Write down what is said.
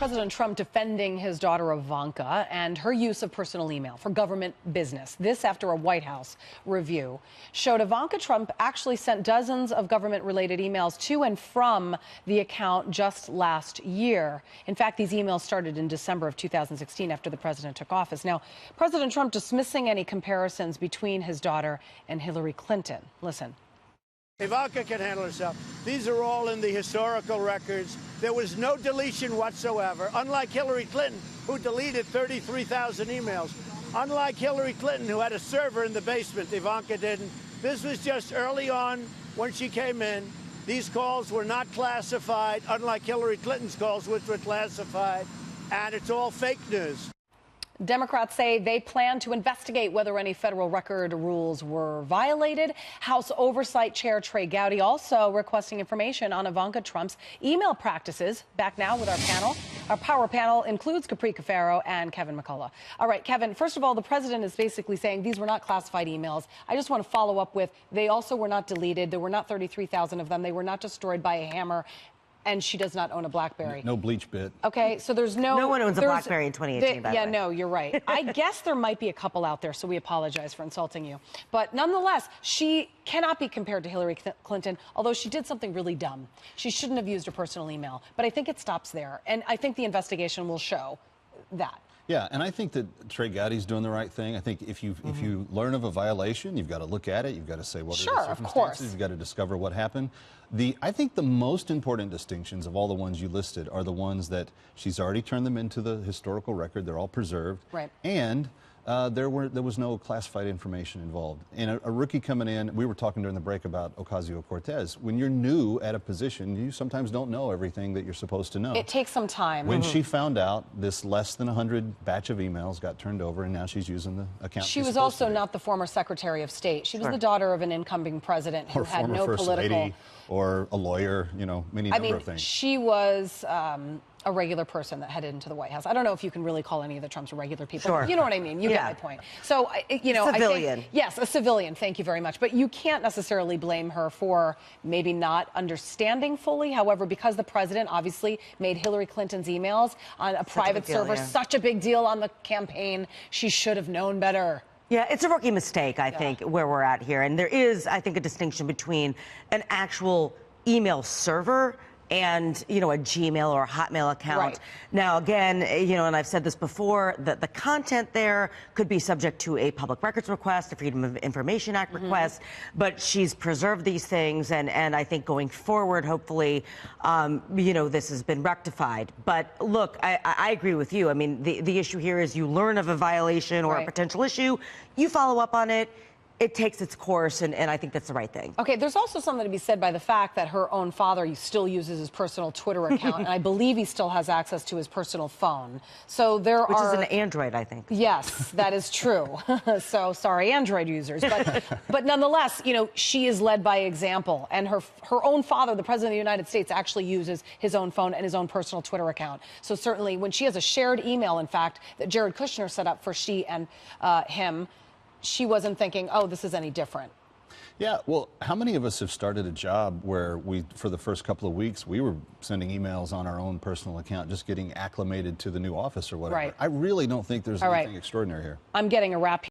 President Trump defending his daughter Ivanka and her use of personal email for government business. This after a White House review showed Ivanka Trump actually sent dozens of government-related emails to and from the account just last year. In fact, these emails started in December of 2016 after the president took office. Now, President Trump dismissing any comparisons between his daughter and Hillary Clinton. Listen. Ivanka can handle herself. These are all in the historical records. There was no deletion whatsoever, unlike Hillary Clinton, who deleted 33,000 emails. Unlike Hillary Clinton, who had a server in the basement, Ivanka didn't. This was just early on when she came in. These calls were not classified, unlike Hillary Clinton's calls, which were classified, and it's all fake news. Democrats say they plan to investigate whether any federal record rules were violated. House Oversight Chair Trey Gowdy also requesting information on Ivanka Trump's email practices. Back now with our panel. Our power panel includes Capri Cafaro and Kevin McCullough. All right, Kevin, first of all, the president is basically saying these were not classified emails. I just want to follow up with they also were not deleted. There were not 33,000 of them. They were not destroyed by a hammer. And she does not own a BlackBerry. No bleach bit. Okay, so there's no... No one owns a BlackBerry in 2018, by the way. Yeah, no, you're right. I guess there might be a couple out there, so we apologize for insulting you. But nonetheless, she cannot be compared to Hillary Clinton, although she did something really dumb. She shouldn't have used her personal email. But I think it stops there. And I think the investigation will show that. Yeah, and I think that Trey Gowdy's doing the right thing. I think if you learn of a violation, you've got to look at it. You've got to say what are the circumstances. Of course. You've got to discover what happened. I think the most important distinctions of all the ones you listed are the ones that she's already turned them into the historical record. They're all preserved. Right. And there was no classified information involved. And a rookie coming in, we were talking during the break about Ocasio-Cortez. When you're new at a position, you sometimes don't know everything that you're supposed to know. It takes some time. When she found out this less than 100 batch of emails got turned over, and now she's using the account. She was also not the former Secretary of State. She was the daughter of an incoming president who had no First political... Lady, or a lawyer, you know, number of things. She was a regular person that headed into the White House. I don't know if you can really call any of the Trumps regular people. Sure. You know what I mean? You get my point. So, you know, civilian. I think, yes, a civilian. Thank you very much. But you can't necessarily blame her for maybe not understanding fully. However, because the president obviously made Hillary Clinton's emails on a private server such a big deal on the campaign, she should have known better. Yeah, it's a rookie mistake, I think, where we're at here. And there is, I think, a distinction between an actual email server and, you know, a Gmail or a Hotmail account. Right. Now, again, you know, and I've said this before, that the content there could be subject to a public records request, a Freedom of Information Act request, but she's preserved these things, and I think going forward, hopefully, you know, this has been rectified. But look, I agree with you. I mean, the issue here is you learn of a violation or a potential issue, you follow up on it, it takes its course, and I think that's the right thing. Okay, there's also something to be said by the fact that her own father still uses his personal Twitter account, and I believe he still has access to his personal phone. So Which is an Android, I think. Yes, that is true. So sorry, Android users. But nonetheless, you know, she is led by example, and her own father, the President of the United States, actually uses his own phone and his own personal Twitter account. So certainly when she has a shared email, in fact, that Jared Kushner set up for she and him, she wasn't thinking, oh, this is any different. Yeah, well, how many of us have started a job where for the first couple of weeks, we were sending emails on our own personal account, just getting acclimated to the new office or whatever? Right. I really don't think there's anything extraordinary here. I'm getting a wrap.